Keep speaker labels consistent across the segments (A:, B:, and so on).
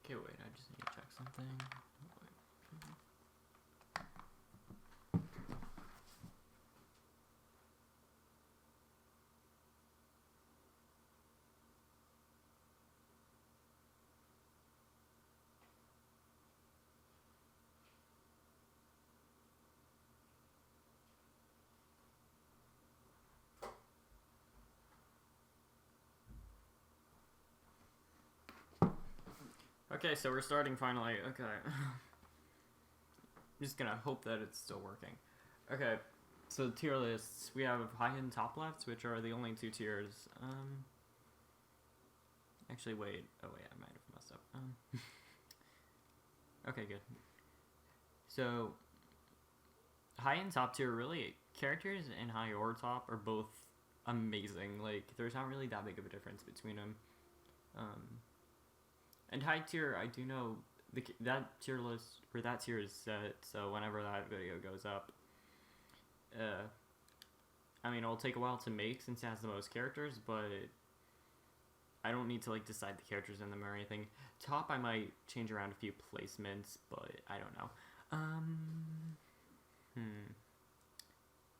A: Okay, wait, I just need to check something. Okay, so we're starting finally. Okay. I'm just gonna hope that it's still working. Okay, so tier lists. We have high and top left, which are the only two tiers. Actually, wait. Oh, wait, I might have messed up. Okay, good. So, high and top tier, really, characters in high or top are both amazing. Like, there's not really that big of a difference between them. And high tier, I do know that tier list, or that tier is set, so whenever that video goes up, I mean, it'll take a while to make since it has the most characters, but I don't need to, like, decide the characters in them or anything. Top, I might change around a few placements, but I don't know.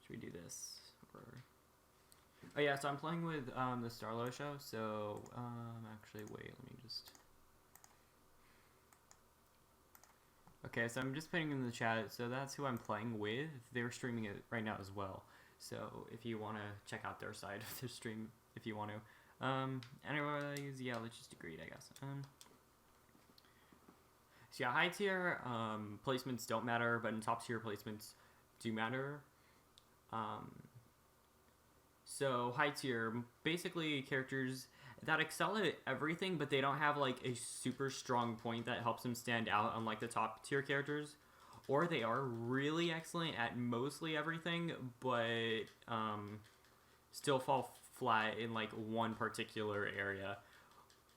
A: Should we do this? Or... Oh yeah, so I'm playing with the Starlo show, so actually, wait, let me just... Okay, so I'm just putting in the chat, so that's who I'm playing with. They're streaming it right now as well, so if you want to check out their side of their stream, if you want to. Anyways, yeah, let's just agree, I guess. So yeah, high tier placements don't matter, but in top tier placements do matter. So high tier, basically characters that excel at everything, but they don't have like a super strong point that helps them stand out, unlike the top tier characters. Or they are really excellent at mostly everything, but still fall flat in like one particular area.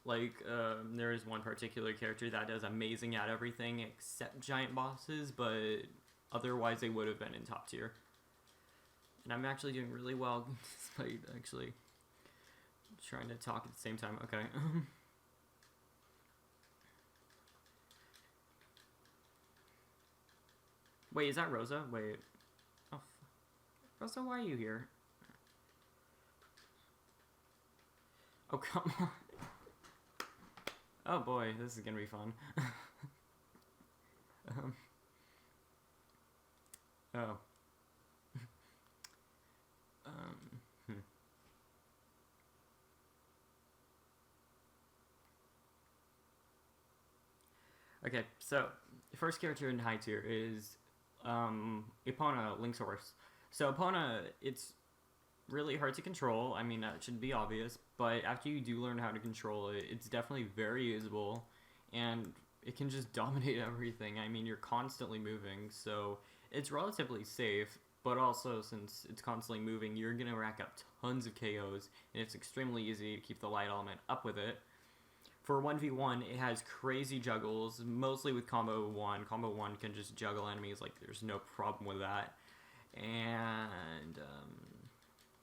A: Like, there is one particular character that does amazing at everything except giant bosses, but otherwise they would have been in top tier. And I'm actually doing really well, despite actually trying to talk at the same time. Okay. Wait, is that Rosa? Wait. Oh, Rosa, why are you here? Oh, come on. Oh boy, this is gonna be fun. Oh. Okay, so the first character in high tier is Epona, Link's horse. So Epona, it's really hard to control. I mean, that should be obvious, but after you do learn how to control it, it's definitely very usable, and it can just dominate everything. I mean, you're constantly moving, so it's relatively safe. But also, since it's constantly moving, you're going to rack up tons of KOs, and it's extremely easy to keep the light element up with it. For 1v1, it has crazy juggles, mostly with combo 1. Combo 1 can just juggle enemies, like, there's no problem with that. And,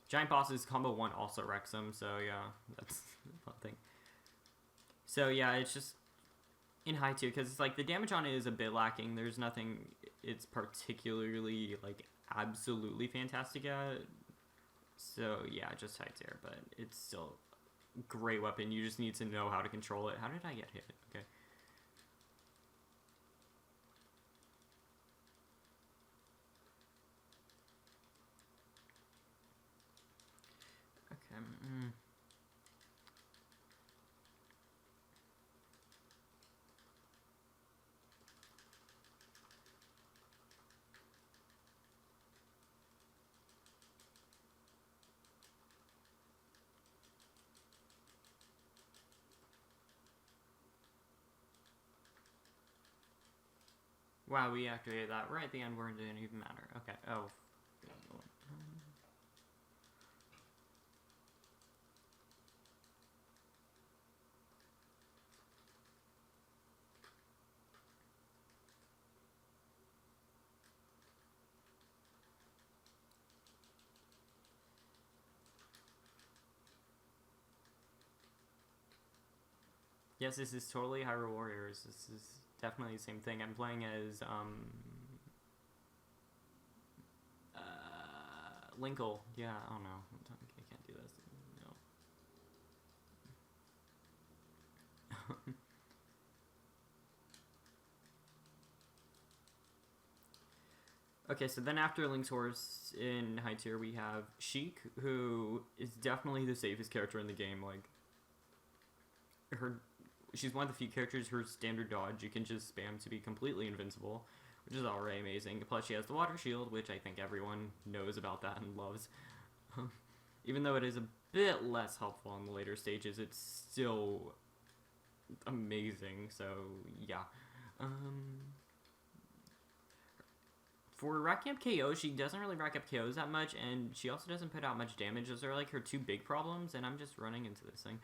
A: giant bosses, combo 1 also wrecks them, so yeah, that's a fun thing. So yeah, it's just in high tier, because it's like, the damage on it is a bit lacking. There's nothing it's particularly, like, absolutely fantastic at. So yeah, just high tier, but it's still a great weapon. You just need to know how to control it. How did I get hit? Okay. Okay. Wow, we activated that right at the end where it didn't even matter. Okay. Oh. Yes, this is totally Hyrule Warriors. This is definitely the same thing. I'm playing as, Linkle. Yeah, I don't know. I can't do this. No. Okay, so then after Link's Horse in high tier, we have Sheik, who is definitely the safest character in the game. Like, she's one of the few characters, her standard dodge, you can just spam to be completely invincible, which is already amazing. Plus, she has the water shield, which I think everyone knows about that and loves. Even though it is a bit less helpful in the later stages, it's still amazing, so yeah. For racking up KOs, she doesn't really rack up KOs that much, and she also doesn't put out much damage. Those are like her two big problems, and I'm just running into this thing.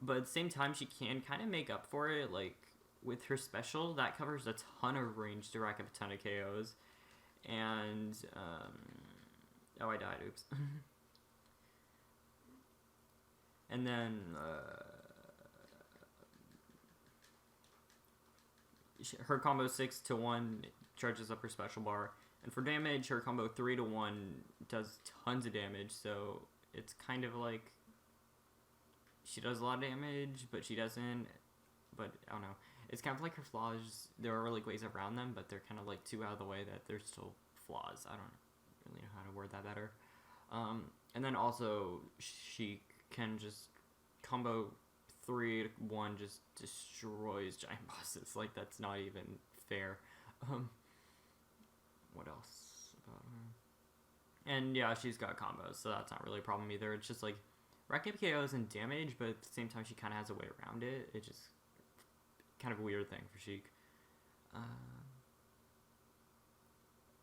A: But at the same time, she can kind of make up for it, like, with her special, that covers a ton of range to rack up a ton of KOs. And, oh, I died, oops. And then, her combo 6 to 1 charges up her special bar. And for damage, her combo 3 to 1 does tons of damage, so it's kind of like, she does a lot of damage, but she doesn't, but I don't know. It's kind of like her flaws, there are like ways around them, but they're kind of like too out of the way that they're still flaws. I don't really know how to word that better. And then also, she can just combo 3 to 1 just destroys giant bosses. Like, that's not even fair. What else about her? And yeah, she's got combos, so that's not really a problem either. It's just like, rack up KOs and damage, but at the same time she kind of has a way around it. It's just kind of a weird thing for Sheik.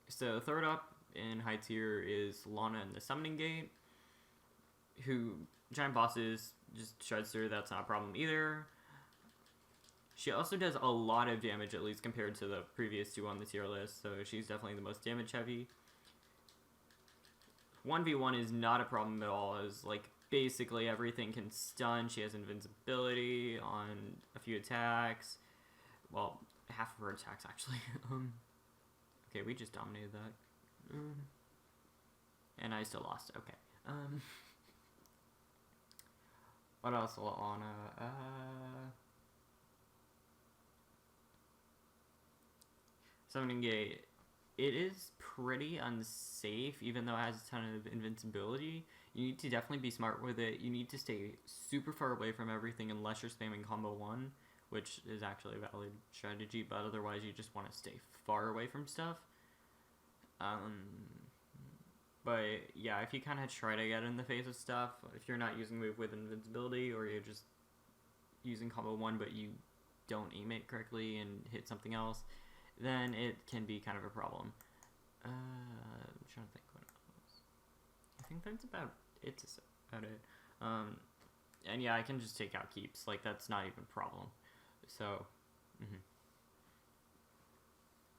A: So third up in high tier is Lana in the Summoning Gate, who giant bosses just shreds through. That's not a problem either. She also does a lot of damage, at least compared to the previous two on the tier list, so she's definitely the most damage heavy. 1v1 is not a problem at all, as like basically everything can stun. She has invincibility on a few attacks. Well, half of her attacks actually. Okay, we just dominated that. And I still lost. Okay. What else on Summoning Gate? It is pretty unsafe, even though it has a ton of invincibility. You need to definitely be smart with it. You need to stay super far away from everything unless you're spamming combo 1, which is actually a valid strategy, but otherwise you just want to stay far away from stuff. But yeah, if you kind of try to get in the face of stuff, if you're not using move with invincibility, or you're just using combo 1 but you don't aim it correctly and hit something else, then it can be kind of a problem. I'm trying to think what else. I think that's about it. And yeah, I can just take out keeps. Like, that's not even a problem. So,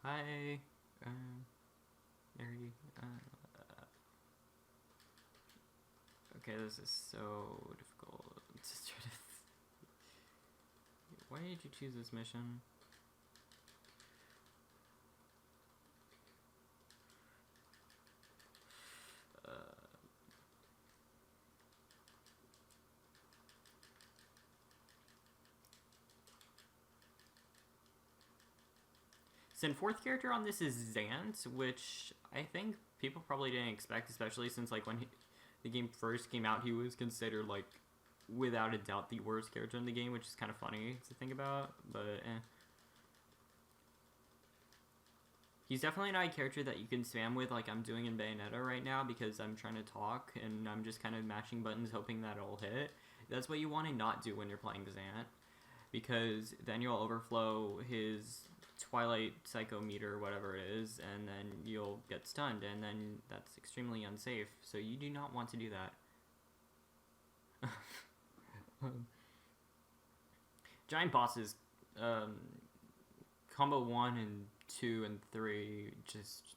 A: hi, Mary. Okay, this is so difficult. Just try to. Why did you choose this mission? So, fourth character on this is Zant, which I think people probably didn't expect, especially since like when the game first came out, he was considered like without a doubt the worst character in the game, which is kind of funny to think about. But he's definitely not a character that you can spam with like I'm doing in Bayonetta right now because I'm trying to talk and I'm just kind of mashing buttons hoping that it'll hit. That's what you want to not do when you're playing Zant, because then you'll overflow his Twilight Psychometer, whatever it is, and then you'll get stunned, and then that's extremely unsafe, so you do not want to do that. Giant bosses, combo 1 and 2 and 3, just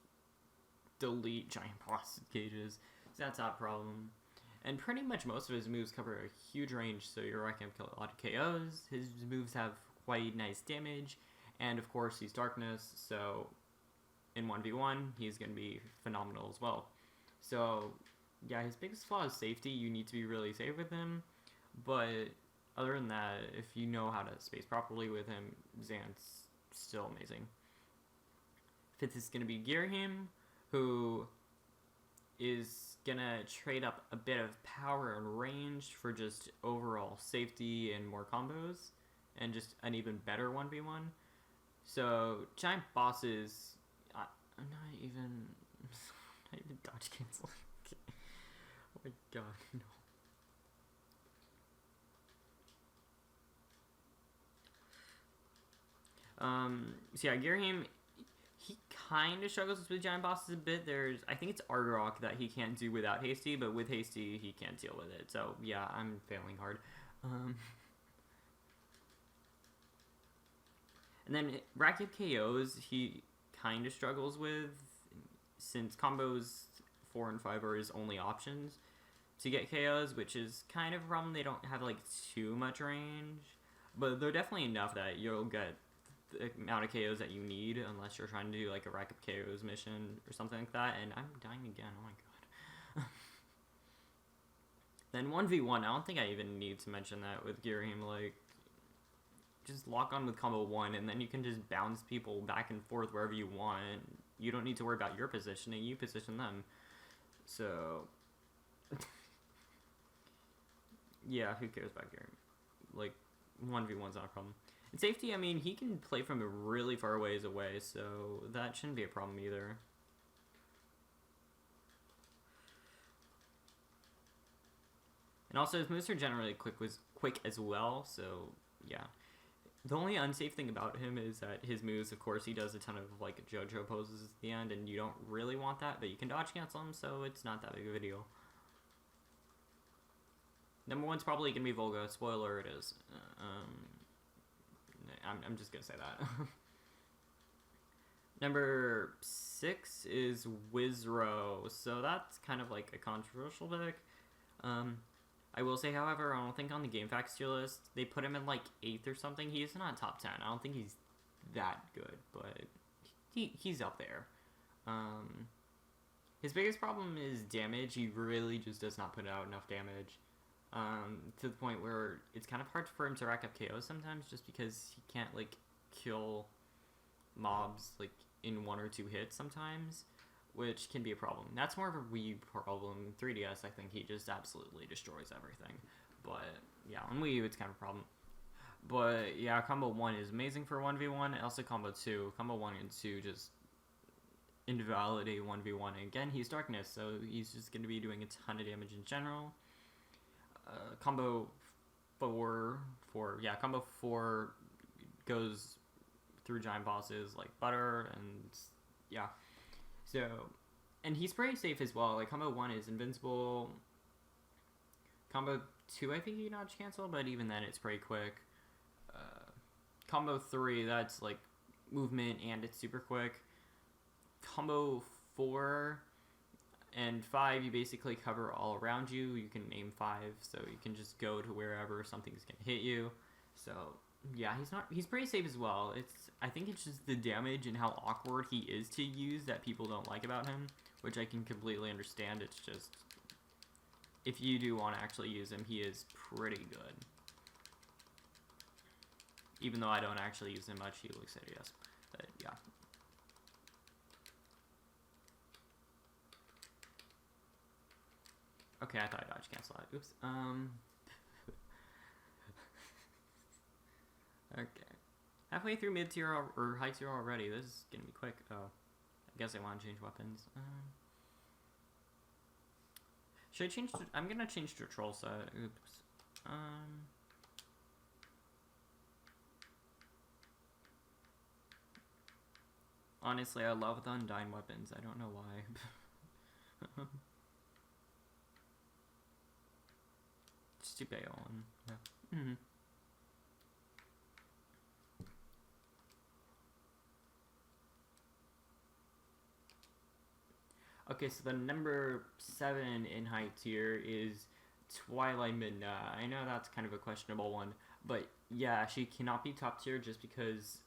A: delete giant boss cages. That's not a problem. And pretty much most of his moves cover a huge range, so you're racking up a lot of KOs. His moves have quite nice damage, and of course he's Darkness, so in 1v1 he's going to be phenomenal as well. So yeah, his biggest flaw is safety. You need to be really safe with him, but other than that, if you know how to space properly with him, Zant's still amazing. Fifth is going to be Girahim, who is going to trade up a bit of power and range for just overall safety and more combos, and just an even better 1v1. So, giant bosses, I'm not even dodge cancel. Oh my god, no. So yeah, Girahim, he kind of struggles with giant bosses a bit. I think it's Argarok that he can't do without Hasty, but with Hasty, he can't deal with it. So yeah, I'm failing hard. And then rack-up KOs, he kind of struggles with, since combos 4 and 5 are his only options to get KOs, which is kind of a problem. They don't have like too much range, but they're definitely enough that you'll get the amount of KOs that you need, unless you're trying to do like a rack-up KOs mission or something like that. And I'm dying again, oh my god. Then 1v1, I don't think I even need to mention that with Girahim. Like, just lock on with combo 1, and then you can just bounce people back and forth wherever you want. You don't need to worry about your positioning, you position them. So yeah, who cares about Girahim? Like, 1v1's not a problem. And safety, I mean, he can play from a really far ways away, so that shouldn't be a problem either. And also, his moves are generally quick as well, so yeah. The only unsafe thing about him is that his moves, of course, he does a ton of like JoJo poses at the end, and you don't really want that, but you can dodge cancel him, so it's not that big of a deal. Number 1's probably going to be Volga. Spoiler, it is. I'm just going to say that. Number 6 is Wizro, so that's kind of like a controversial pick. I will say, however, I don't think on the GameFAQs tier list, they put him in like 8th or something. He's not top 10. I don't think he's that good, but he's up there. His biggest problem is damage. He really just does not put out enough damage. To the point where it's kind of hard for him to rack up KOs sometimes, just because he can't like kill mobs like in 1 or 2 hits sometimes, which can be a problem. That's more of a Wii problem. 3DS, I think he just absolutely destroys everything. But yeah, on Wii U it's kind of a problem. But yeah, combo 1 is amazing for 1v1. Also combo 2. Combo 1 and 2 just invalidate 1v1. Again, he's Darkness, so he's just going to be doing a ton of damage in general. Combo 4 goes through giant bosses like butter, and yeah. So, and he's pretty safe as well. Like combo 1 is invincible. Combo 2, I think you can dodge cancel, but even then it's pretty quick. Combo 3, that's like movement and it's super quick. Combo 4 and 5, you basically cover all around you. You can aim 5, so you can just go to wherever something's gonna hit you. So yeah, he's pretty safe as well. I think it's just the damage and how awkward he is to use that people don't like about him, which I can completely understand. It's just, if you do want to actually use him, he is pretty good. Even though I don't actually use him much, he looks hideous. But yeah. Okay, I thought I dodge cancel out. Oops. Okay. Halfway through mid-tier or high-tier already. This is gonna be quick. Oh. I guess I want to change weapons. Should I change to... I'm gonna change to a troll set. Oops. Honestly, I love the Undyne weapons. I don't know why. Just do bail and... Yeah. Mm-hmm. Okay, so the number 7 in high tier is Twilight Midna. I know that's kind of a questionable one, but yeah, she cannot be top tier just because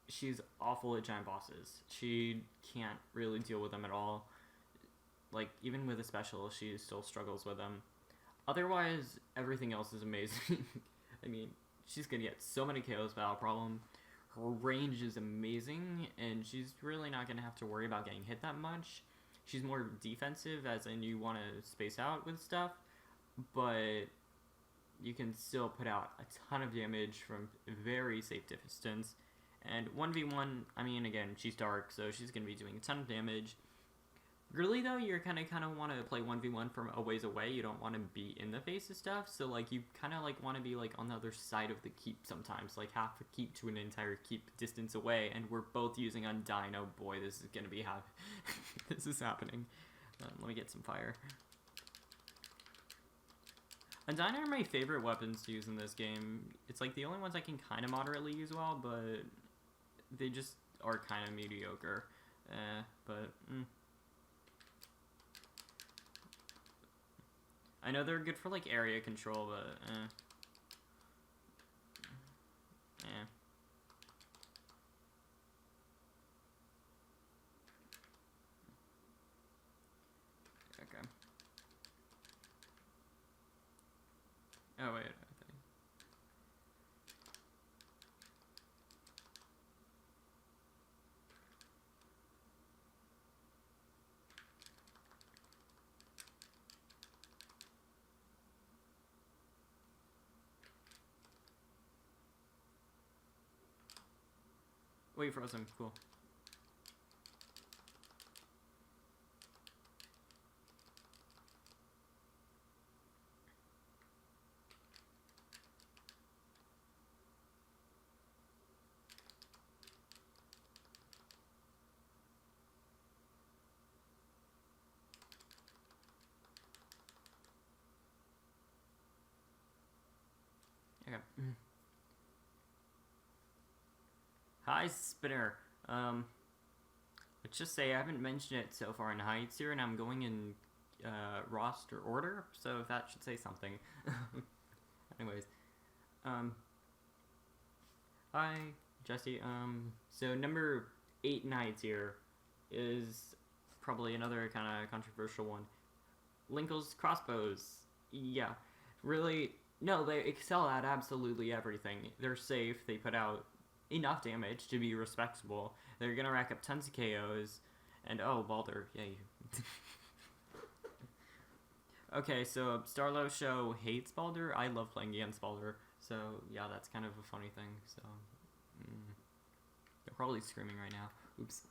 A: she's awful at giant bosses. She can't really deal with them at all. Like, even with a special, she still struggles with them. Otherwise, everything else is amazing. I mean, she's gonna get so many KOs without a problem. Her range is amazing, and she's really not gonna have to worry about getting hit that much. She's more defensive, as in you want to space out with stuff, but you can still put out a ton of damage from very safe distance. And 1v1, I mean, again, she's dark, so she's going to be doing a ton of damage. Really, though, you're kind of want to play 1v1 from a ways away. You don't want to be in the face of stuff, so, like, you kind of, like, want to be, like, on the other side of the keep sometimes. Like, half a keep to an entire keep distance away, and we're both using Undyne. Oh, boy, this is going to be this is happening. Let me get some fire. Undyne are my favorite weapons to use in this game. It's, like, the only ones I can kind of moderately use well, but they just are kind of mediocre. I know they're good for, like, area control, but, Okay. Oh, wait. Wait, frozen. Cool. Okay. Hi, Spinner. Let's just say I haven't mentioned it so far in Heights here, and I'm going in roster order, so that should say something. Anyways, hi, Jesse. So number 8 in Heights here is probably another kind of controversial one. Linkle's crossbows. Yeah, really. No, they excel at absolutely everything. They're safe. They put out enough damage to be respectable. They're gonna rack up tons of KOs. And oh, Baldur, yay. Okay, so Starlow Show hates Baldur. I love playing against Baldur. So yeah, that's kind of a funny thing. So they're probably screaming right now. Oops.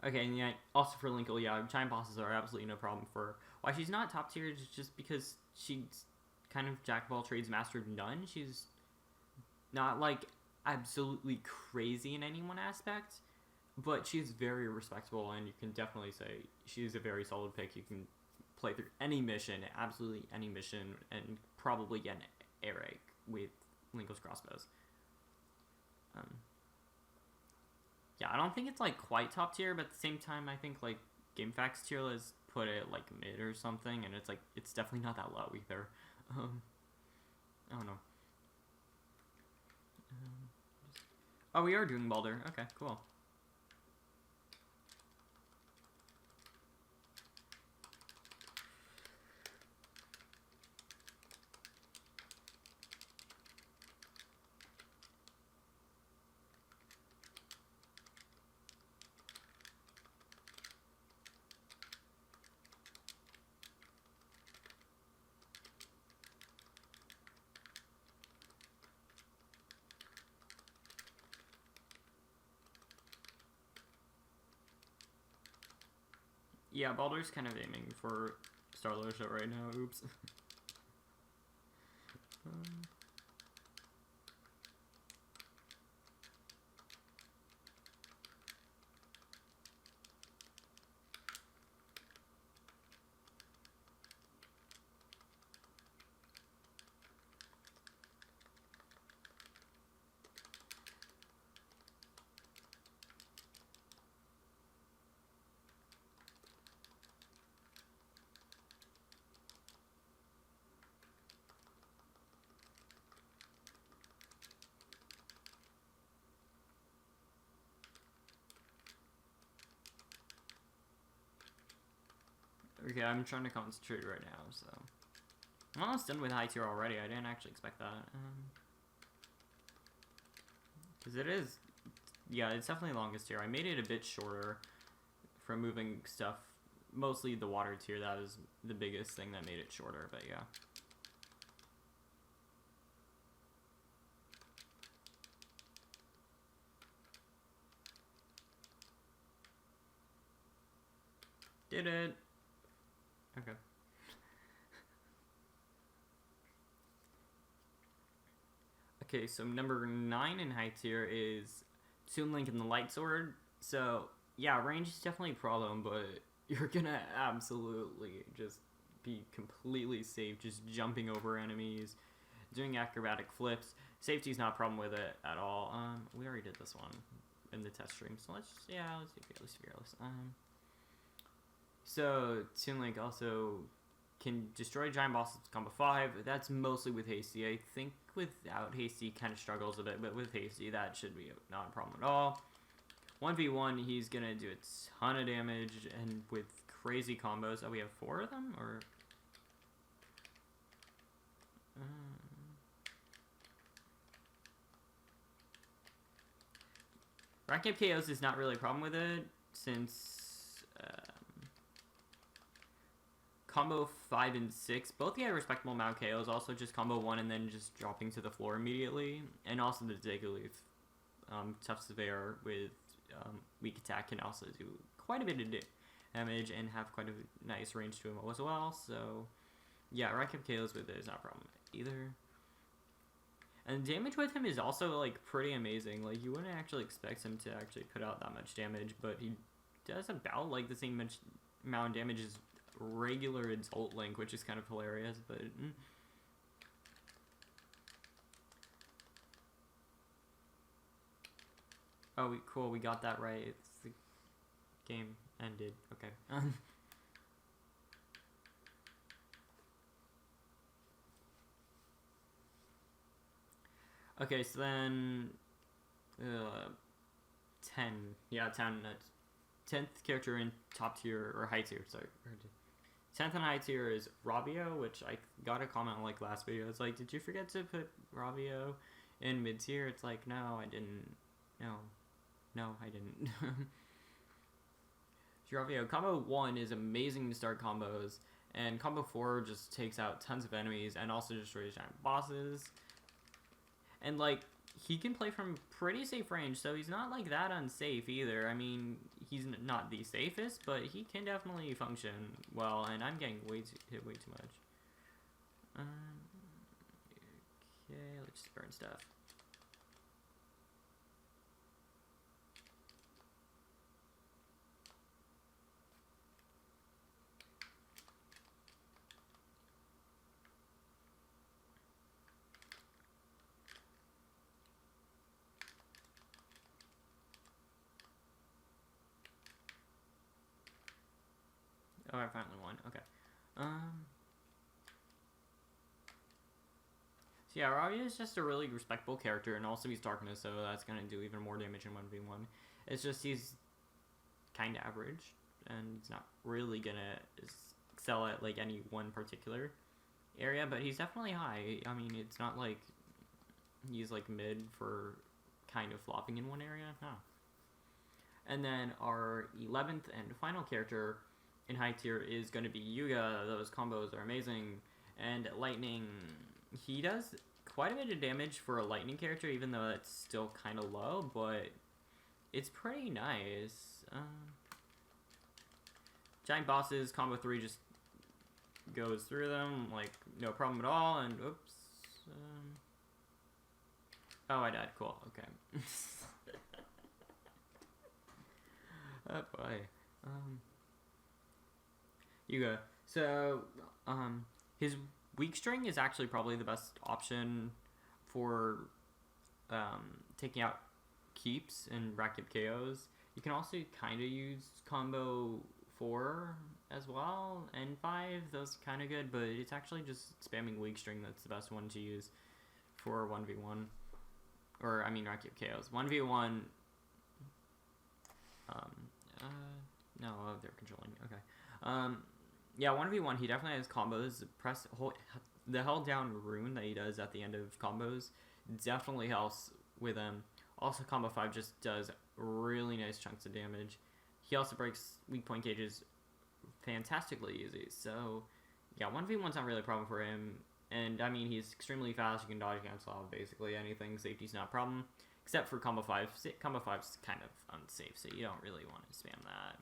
A: Okay, and yeah, also for Linkle, yeah, giant bosses are absolutely no problem for her. Why she's not top tier is just because she's kind of jack of all trades, master of none. She's not like, absolutely crazy in any one aspect, but she's very respectable, and you can definitely say she's a very solid pick. You can play through any mission, absolutely any mission, and probably get an Eric with Linko's crossbows. Yeah, I don't think it's like quite top tier, but at the same time, I think like GameFAQs tier list put it like mid or something, and it's like it's definitely not that low either. I don't know. Oh, we are doing Baldur. Okay, cool. Yeah, Baldur's kind of aiming for Star Leadership right now. Oops. Okay, I'm trying to concentrate right now, so... I'm almost done with high tier already. I didn't actually expect that. Because it is... Yeah, it's definitely longest tier. I made it a bit shorter for moving stuff. Mostly the water tier, that was the biggest thing that made it shorter, but yeah. Did it! Okay. Okay, so number 9 in high tier is Toon Link and the Light Sword. So, yeah, range is definitely a problem, but you're gonna absolutely just be completely safe, just jumping over enemies, doing acrobatic flips. Safety's not a problem with it at all. We already did this one in the test stream, so let's do Fearless. So, Toon Link also can destroy giant bosses with combo 5. That's mostly with Hasty. I think without Hasty kind of struggles a bit, but with Hasty that should be not a problem at all. 1v1, he's gonna do a ton of damage, and with crazy combos. Oh, we have 4 of them? Or... Rank up KOs is not really a problem with it, since... Combo 5 and 6, both get a respectable amount of KOs, also just combo 1 and then just dropping to the floor immediately. And also the Diglett, Tough Surveyor with weak attack can also do quite a bit of damage and have quite a nice range to him as well. So yeah, rank up KOs with it is not a problem either. And damage with him is also like pretty amazing. Like you wouldn't actually expect him to actually put out that much damage, but he does about like the same amount of damage as regular adult Link, which is kind of hilarious, but oh, cool, we got that right. It's the game ended. Okay. Okay, so then 10. Yeah, 10. 10th character in top tier or high tier. Sorry. 10th and high tier is Rabio, which I got a comment on like last video. It's like, did you forget to put Rabio in mid tier? It's like, no, I didn't. No, I didn't. Rabio combo 1 is amazing to start combos, and combo 4 just takes out tons of enemies and also destroys giant bosses. And like, he can play from pretty safe range, so he's not like that unsafe either. I mean, he's not the safest, but he can definitely function well, and I'm getting hit way too much. Okay, let's just burn stuff. Oh, I finally won. Okay. Um. So yeah, Ravi is just a really respectable character, and also he's darkness, so that's gonna do even more damage in 1v1. It's just he's kind of average, and he's not really gonna excel at like any one particular area, but he's definitely high. I mean, it's not like he's like mid for kind of flopping in one area. No. And then our 11th and final character in high tier is going to be Yuga. Those combos are amazing. And lightning, he does quite a bit of damage for a lightning character, even though it's still kind of low, but it's pretty nice. Giant bosses, combo 3 just goes through them, like, no problem at all, and oops. Oh, I died. Cool. Okay. Oh boy. Yuga. So, his weak string is actually probably the best option for taking out keeps and rack up KOs. You can also kind of use combo 4 as well, and 5, those are kind of good, but it's actually just spamming weak string that's the best one to use for 1v1. Or, I mean, rack up KOs. 1v1, no, they're controlling me, okay. Yeah, 1v1, he definitely has combos. The held down rune that he does at the end of combos definitely helps with him. Also, combo 5 just does really nice chunks of damage. He also breaks weak point gauges fantastically easy. So, yeah, 1v1's not really a problem for him. And, I mean, he's extremely fast. You can dodge cancel off basically anything. Safety's not a problem. Except for combo 5. Combo 5's kind of unsafe, so you don't really want to spam that.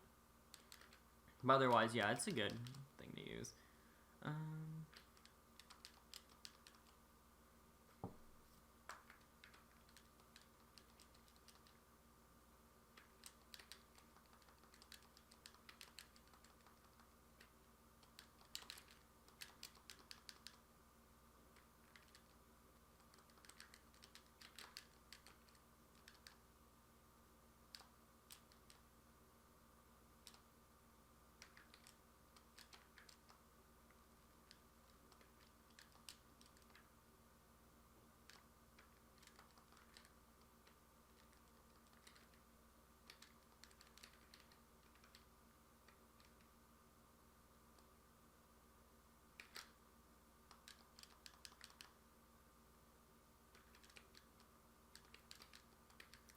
A: But otherwise, yeah, it's a good thing to use.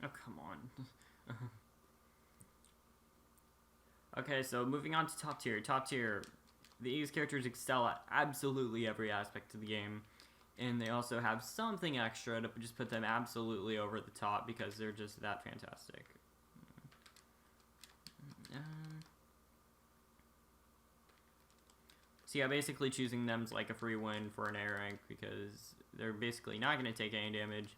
A: Oh, come on. Okay, so moving on to top tier. Top tier, these characters excel at absolutely every aspect of the game. And they also have something extra to just put them absolutely over the top because they're just that fantastic. So yeah, basically choosing them's like a free win for an A rank because they're basically not going to take any damage.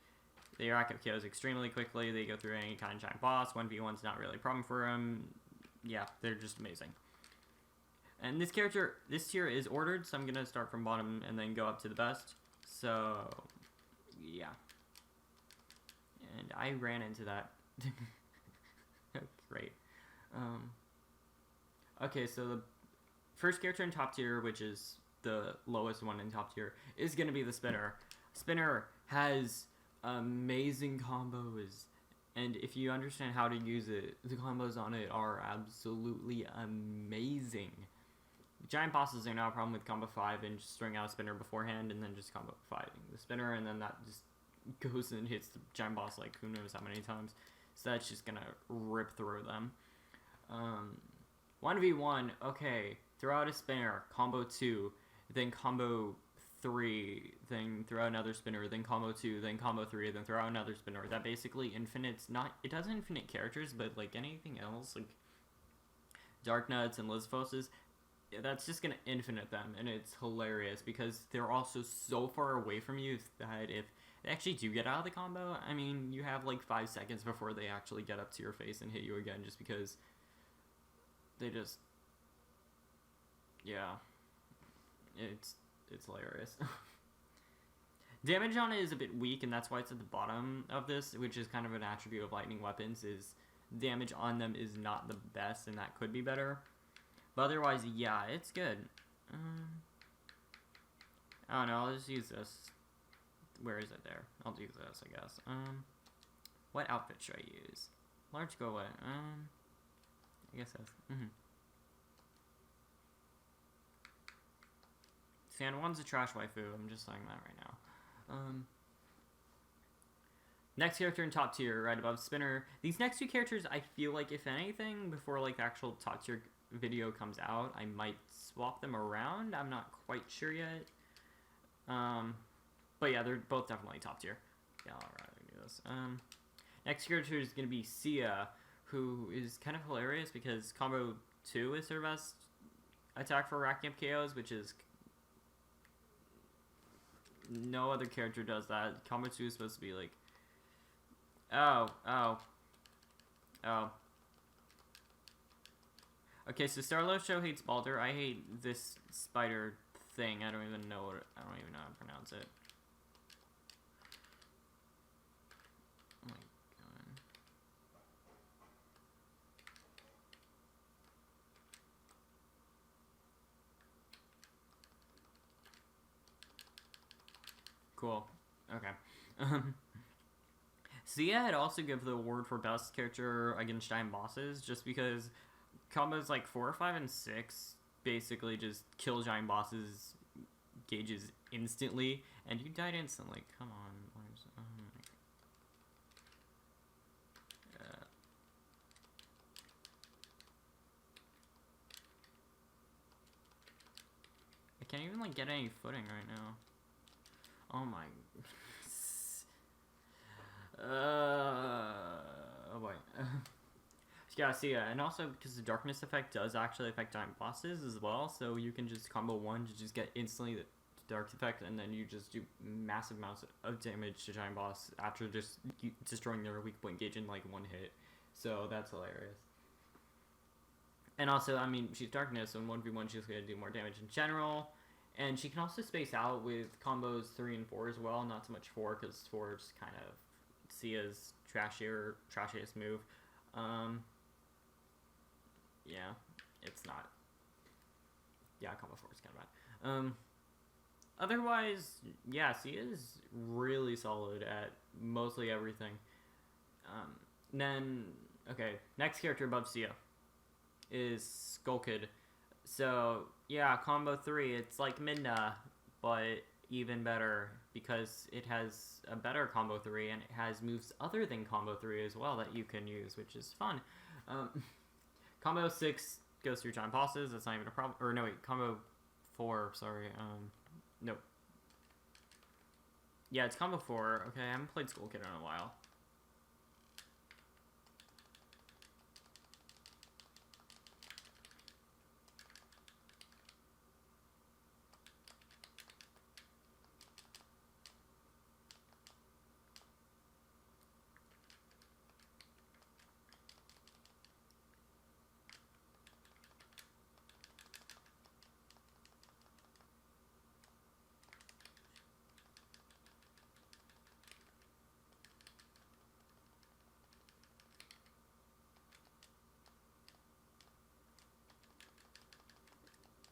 A: They rack up kills extremely quickly. They go through any kind of giant boss. 1v1's not really a problem for them. Yeah, they're just amazing. And this tier is ordered, so I'm going to start from bottom and then go up to the best. So, yeah. And I ran into that. Great. Okay, so the first character in top tier, which is the lowest one in top tier, is going to be the Spinner. Spinner has amazing combos, and if you understand how to use it, the combos on it are absolutely amazing. Giant bosses are not a problem with combo 5 and just throwing out a Spinner beforehand and then just combo 5 the Spinner, and then that just goes and hits the giant boss like who knows how many times. So that's just gonna rip through them. 1v1, okay, throw out a Spinner, combo 2, then combo 3, then throw another Spinner, then combo 2, then combo 3, then throw out another Spinner. That basically infinites, it does infinite characters, but like anything else, like Dark Nuts and Lizphoses, that's just gonna infinite them, and it's hilarious because they're also so far away from you that if they actually do get out of the combo, I mean, you have like 5 seconds before they actually get up to your face and hit you again, just because they just, yeah, it's hilarious. Damage on it is a bit weak, and that's why it's at the bottom of this, which is kind of an attribute of lightning weapons, is damage on them is not the best, and that could be better. But otherwise, yeah, it's good. I don't know, I'll just use this. Where is it there? I'll do this, I guess. What outfit should I use? Large go away. I guess that's... San Juan's a trash waifu, I'm just saying that right now. Next character in top tier, right above Spinner. These next two characters, I feel like, if anything, before, like, the actual top tier video comes out, I might swap them around. I'm not quite sure yet. But yeah, they're both definitely top tier. Yeah, alright, we can do this. Next character is going to be Sia, who is kind of hilarious because combo 2 is her best attack for racking up KOs, which is... No other character does that. Combo 2 is supposed to be like... Oh. Okay, so Starlo Show hates Baldur. I hate this spider thing. I don't even know how to pronounce it. Oh my god. Cool. Okay. Sia had also given the award for best character against giant bosses, just because combos like 4, 5, and 6 basically just kill giant bosses gauges instantly, and you died instantly. Come on. I can't even like get any footing right now. Oh my. Oh boy. Yeah, so yeah, and also because the darkness effect does actually affect giant bosses as well, so you can just combo 1 to just get instantly the dark effect, and then you just do massive amounts of damage to giant boss after just destroying their weak point gauge in like 1 hit. So that's hilarious. And also, I mean, she's darkness, so in 1v1 she's going to do more damage in general. And she can also space out with combos 3 and 4 as well, not so much 4, because 4 is kind of Sia's trashiest move. Yeah, it's not. Yeah, combo 4 is kind of bad. Otherwise, yeah, Sia is really solid at mostly everything. Then, okay, next character above Sia is Skull Kid. So, yeah, combo 3, it's like Midna, but even better, because it has a better combo 3, and it has moves other than combo 3 as well that you can use, which is fun. Combo 6 goes through giant bosses, that's not even a problem. Or no, wait, combo 4, sorry. Nope. Yeah, it's combo 4. Okay, I haven't played Skull Kid in a while.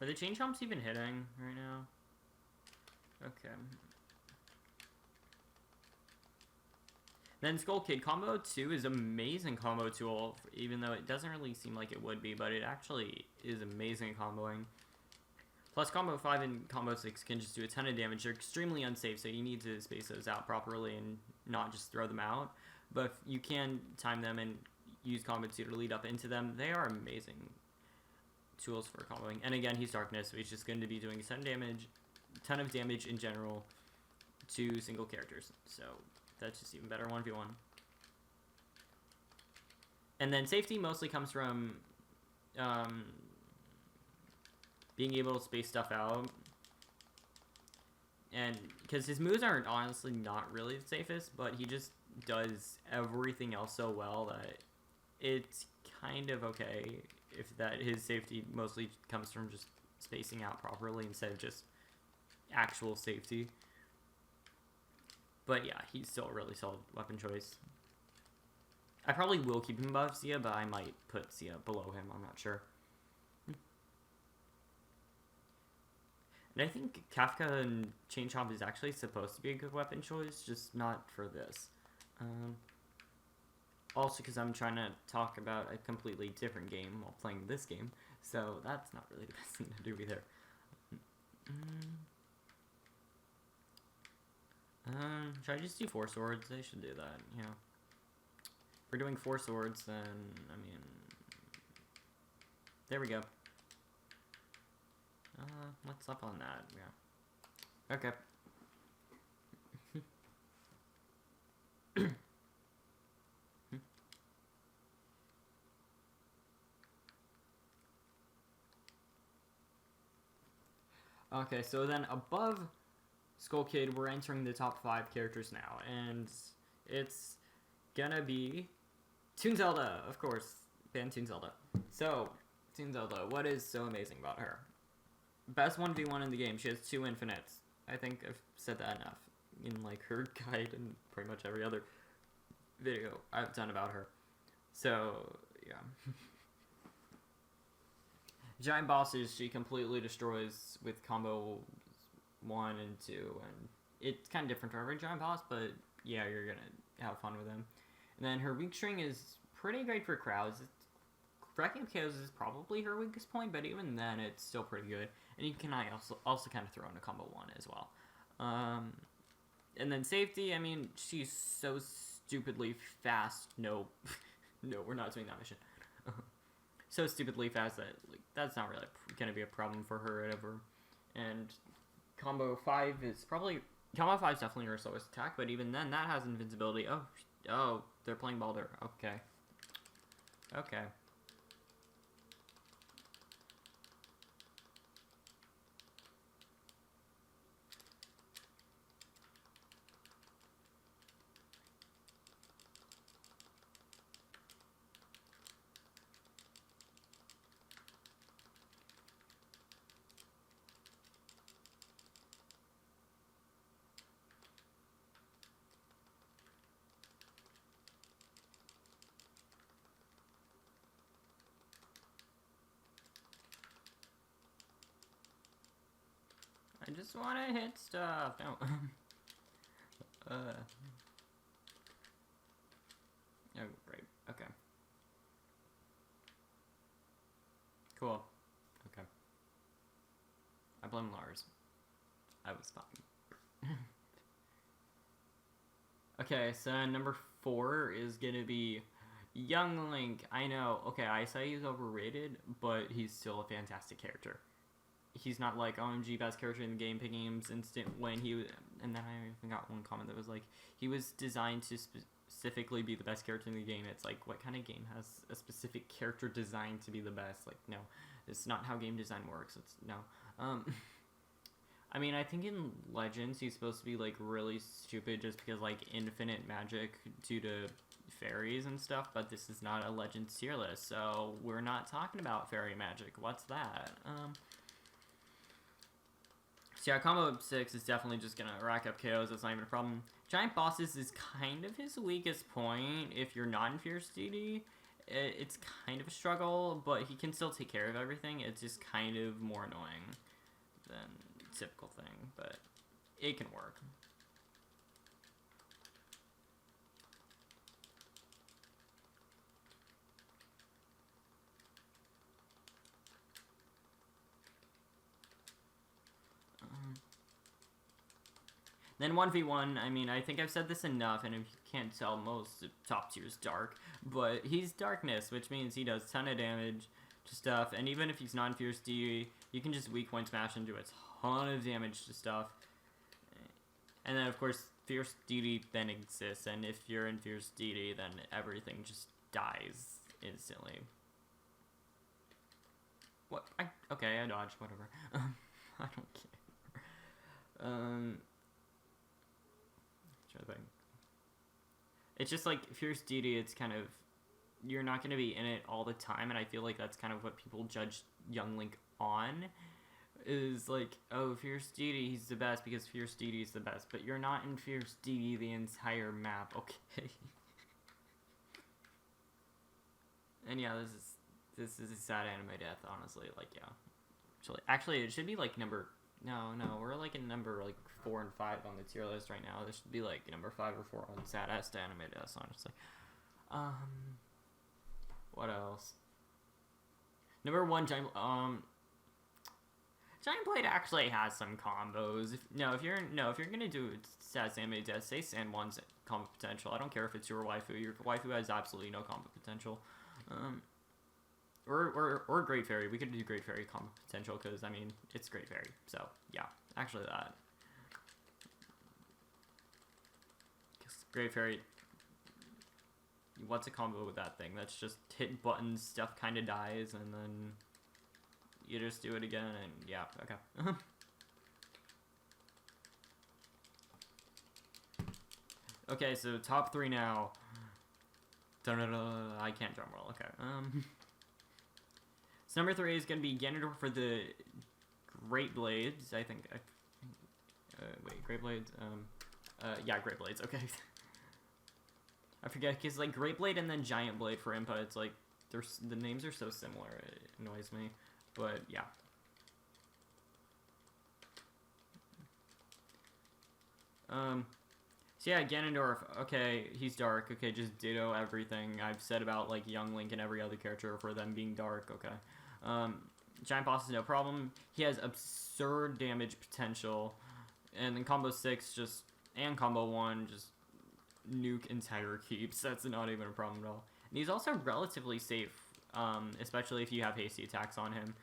A: Are the chain chomps even hitting right now? Okay. Then Skull Kid, combo 2 is amazing combo tool, even though it doesn't really seem like it would be, but it actually is amazing comboing. Plus combo 5 and combo 6 can just do a ton of damage. They're extremely unsafe, so you need to space those out properly and not just throw them out. But if you can time them and use combo 2 to lead up into them, they are amazing tools for comboing. And again, he's darkness, so he's just going to be doing a ton of damage in general to single characters. So that's just even better 1v1. And then safety mostly comes from being able to space stuff out. And because his moves aren't honestly not really the safest, but he just does everything else so well that it's kind of okay if that his safety mostly comes from just spacing out properly instead of just actual safety. But yeah, he's still a really solid weapon choice. I probably will keep him above Sia, but I might put Sia below him, I'm not sure. And I think Kafka and Chain Chomp is actually supposed to be a good weapon choice, just not for this. Also, because I'm trying to talk about a completely different game while playing this game, so that's not really the best thing to do either. Should I just do 4 swords? I should do that, yeah. If we're doing 4 swords, then, I mean... There we go. What's up on that? Yeah. Okay. Okay, so then above Skull Kid, we're entering the top 5 characters now, and it's gonna be Toon Zelda, of course. Band Toon Zelda. So, Toon Zelda, what is so amazing about her? Best 1v1 in the game. She has 2 infinites. I think I've said that enough in like her guide and pretty much every other video I've done about her. So, yeah. Giant bosses, she completely destroys with combo 1 and 2, and it's kind of different for every giant boss, but yeah, you're gonna have fun with them. And then her weak string is pretty great for crowds. Racking up KOs is probably her weakest point, but even then, it's still pretty good. And you can also kind of throw in a combo 1 as well. And then safety, I mean, she's so stupidly fast. No, no, we're not doing that mission. So stupidly fast that like, that's not really gonna be a problem for her ever. And combo 5 is definitely her slowest attack, but even then, that has invincibility. Oh, they're playing Baldur. Okay. I just want to hit stuff. No. Oh, great. Okay. Cool. Okay. I blame Lars. I was fine. Okay, so number 4 is gonna be Young Link. I know. Okay, I say he's overrated, but he's still a fantastic character. He's not like OMG best character in the game, picking him instant when he... And then I even got one comment that was like, he was designed to specifically be the best character in the game. It's like, what kind of game has a specific character designed to be the best? Like, no, it's not how game design works. It's, no. I mean, I think in Legends, he's supposed to be, like, really stupid just because, like, infinite magic due to fairies and stuff, but this is not a Legends tier list, so we're not talking about fairy magic. What's that? So yeah, combo 6 is definitely just gonna rack up KOs, that's not even a problem. Giant bosses is kind of his weakest point. If you're not in Fierce DD, it's kind of a struggle, but he can still take care of everything. It's just kind of more annoying than typical thing, but it can work. Then 1v1, I mean, I think I've said this enough, and if you can't tell, most top tier is Dark, but he's Darkness, which means he does a ton of damage to stuff, and even if he's not in Fierce DD, you can just weak point smash and do a ton of damage to stuff. And then, of course, Fierce DD then exists, and if you're in Fierce DD, then everything just dies instantly. What? Okay, I dodged, whatever. I don't care. It's just like Fierce DD, it's kind of, you're not going to be in it all the time, and I feel like that's kind of what people judge Young Link on, is like, oh, Fierce DD, he's the best because Fierce DD is the best, but you're not in Fierce DD the entire map, okay? And yeah, this is a sad anime death, honestly, like, yeah. Actually, it should be like number No, we're like in number like 4 and 5 on the tier list right now. This should be like number 5 or 4 on sad ass to animated us, honestly. What else? Number 1, Giant Blade actually has some combos. If you're gonna do sad animated death, say Sand 1's combo potential. I don't care if it's your waifu. Your waifu has absolutely no combo potential. Or Great Fairy. We could do Great Fairy combo potential because, I mean, it's Great Fairy. So, yeah. Actually, that. Great Fairy. What's a combo with that thing? That's just hit buttons, stuff kind of dies, and then you just do it again, and yeah, okay. Okay, so top 3 now. I can't drum roll, okay. So number 3 is going to be Ganondorf for the Great Blades, I think. Wait, Great Blades? Yeah, Great Blades, okay. I forget, because, like, Great Blade and then Giant Blade for Impa, it's like, the names are so similar, it annoys me. But, yeah. So yeah, Ganondorf, okay, he's dark, okay, just ditto everything I've said about, like, Young Link and every other character for them being dark, okay. Giant Boss is no problem. He has absurd damage potential. And then combo 6 and combo 1 just nuke entire keeps. That's not even a problem at all. And he's also relatively safe, especially if you have hasty attacks on him.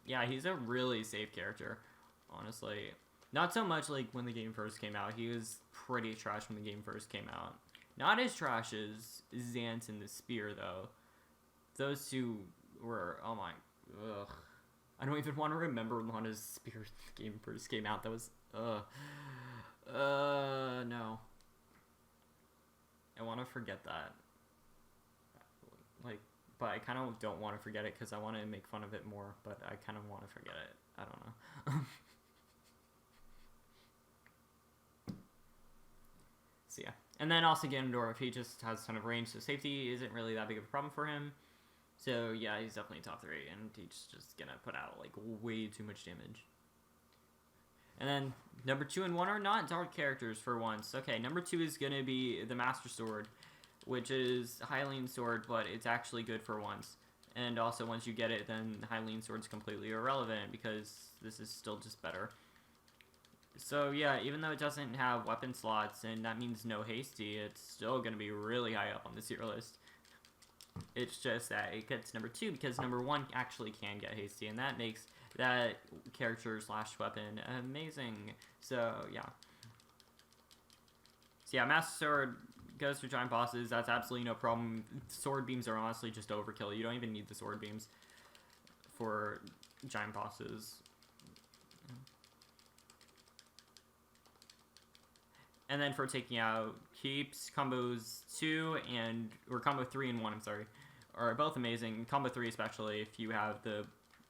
A: Yeah, he's a really safe character, honestly. Not so much like when the game first came out. He was pretty trash when the game first came out. Not as trash as Xant and the Spear, though. Those two were, oh my, ugh. I don't even want to remember when his Spear game first came out. That was, no. I want to forget that. Like, but I kind of don't want to forget it because I want to make fun of it more, but I kind of want to forget it. I don't know. So yeah. And then also Ganondorf, he just has a ton of range, so safety isn't really that big of a problem for him. So yeah, he's definitely top 3, and he's just gonna put out like way too much damage. And then number 2 and 1 are not dark characters for once. Okay, number 2 is gonna be the Master Sword, which is Hylian Sword, but it's actually good for once. And also once you get it, then Hylian Sword's completely irrelevant because this is still just better. So yeah, even though it doesn't have weapon slots, and that means no hasty, it's still going to be really high up on the tier list. It's just that it gets number 2 because number 1 actually can get hasty, and that makes that character / weapon amazing. So yeah. So yeah, Master Sword goes for giant bosses, that's absolutely no problem. Sword beams are honestly just overkill. You don't even need the sword beams for giant bosses. And then for taking out keeps, combos 2 or combo 3 and 1, I'm sorry, are both amazing. Combo 3 especially if you have the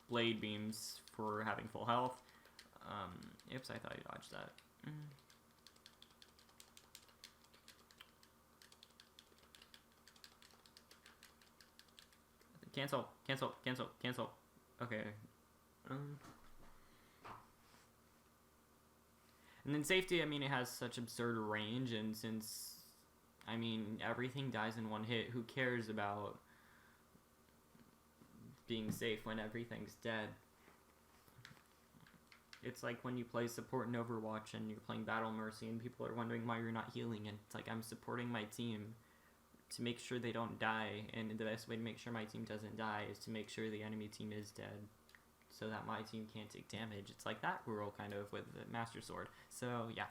A: blade beams for having full health. Oops, I thought I dodged that. Cancel. Okay. And then safety, I mean, it has such absurd range, and since, I mean, everything dies in one hit, who cares about being safe when everything's dead? It's like when you play support in Overwatch and you're playing Battle Mercy and people are wondering why you're not healing, and it's like, I'm supporting my team to make sure they don't die, and the best way to make sure my team doesn't die is to make sure the enemy team is dead, so that my team can't take damage. It's like that rule, kind of, with the Master Sword. So, yeah.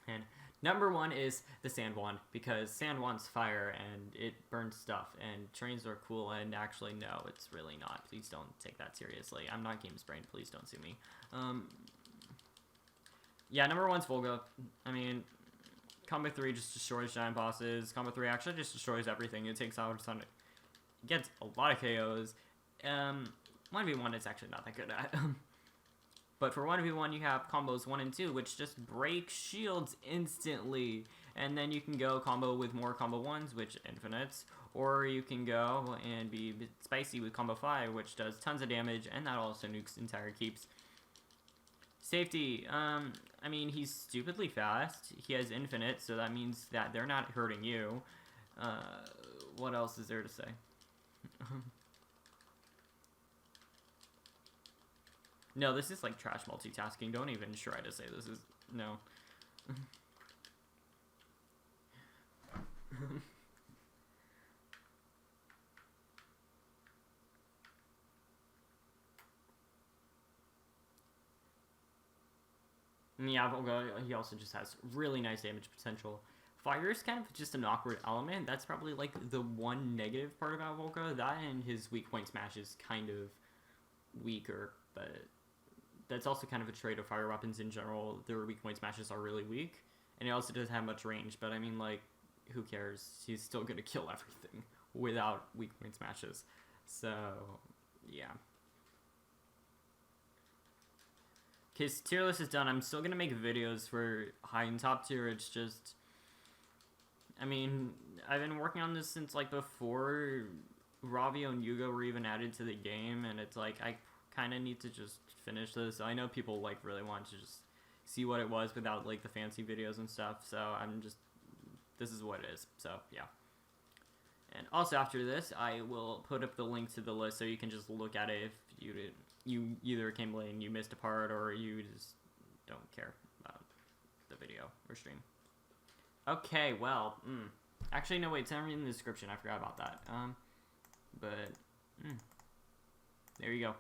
A: And number 1 is the Sand Wand, because Sand Wand's fire, and it burns stuff, and trains are cool, and actually, no, it's really not. Please don't take that seriously. I'm not Games Brain, please don't sue me. Yeah, number 1's Volga. I mean, Combo 3 just destroys giant bosses. Combo 3 actually just destroys everything. It takes out a ton of... It gets a lot of KOs. 1v1 it's actually not that good at. But for 1v1, you have combos 1 and 2, which just break shields instantly. And then you can go combo with more combo 1s, which infinites. Or you can go and be a bit spicy with combo 5, which does tons of damage, and that also nukes entire keeps. Safety, I mean, he's stupidly fast. He has infinite, so that means that they're not hurting you. What else is there to say? No, this is like trash multitasking. Don't even try to say this is... No. Yeah, Volga, he also just has really nice damage potential. Fire is kind of just an awkward element. That's probably like the one negative part about Volga. That and his weak point smash is kind of weaker, but that's also kind of a trait of fire weapons in general. Their weak point smashes are really weak, and it also doesn't have much range, but I mean, like, who cares? He's still gonna kill everything without weak point smashes. So, yeah. Okay, so tier list is done. I'm still gonna make videos for high and top tier. It's just, I mean, I've been working on this since like before Ravio and Yuga were even added to the game, and it's like I kind of need to just finish this. I know people like really want to just see what it was without like the fancy videos and stuff, so I'm just, this is what it is. So yeah. And also after this, I will put up the link to the list so you can just look at it if you either came late and you missed a part, or you just don't care about the video or stream. Okay, well, actually no, wait, it's in the description. I forgot about that. There you go.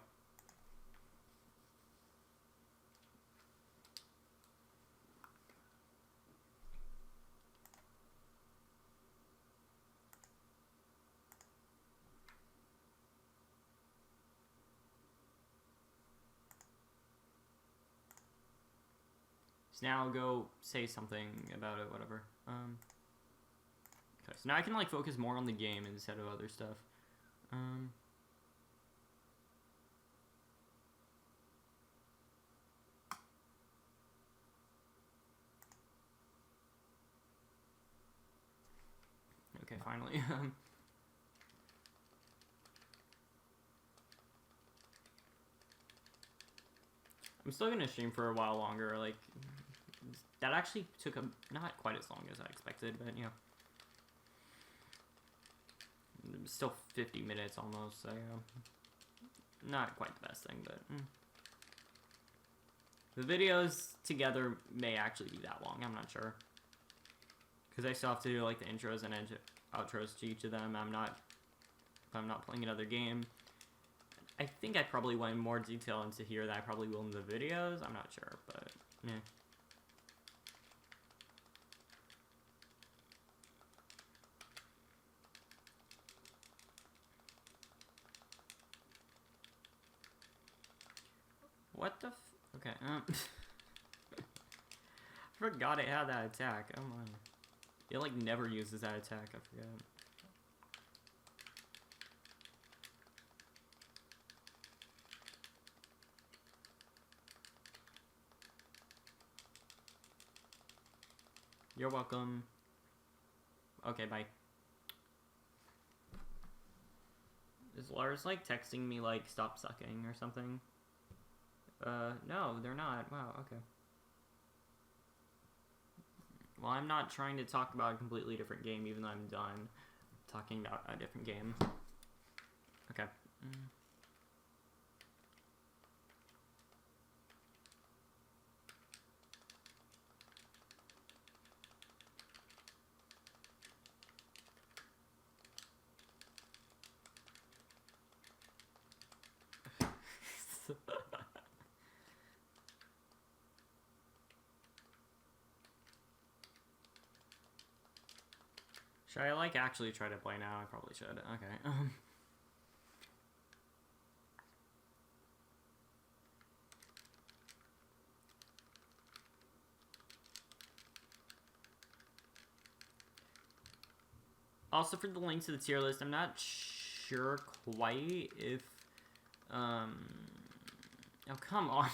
A: So now I'll go say something about it, whatever. Okay, so now I can like focus more on the game instead of other stuff. Okay, finally. I'm still gonna stream for a while longer. Like, that actually took not quite as long as I expected, but you know, still 50 minutes almost. So not quite the best thing, but the videos together may actually be that long. I'm not sure, because I still have to do like the intros and outros to each of them. If I'm not playing another game. I think I probably went in more detail into here than I probably will in the videos. I'm not sure, but yeah. What the okay, I forgot it had that attack. Oh my. It like never uses that attack, I forget. You're welcome. Okay, bye. Is Lars like texting me like stop sucking or something? No, they're not. Wow, okay. Well, I'm not trying to talk about a completely different game, even though I'm done talking about a different game. Okay. Should I like actually try to play now? I probably should. Okay. Also, for the link to the tier list, I'm not sure quite if oh, come on.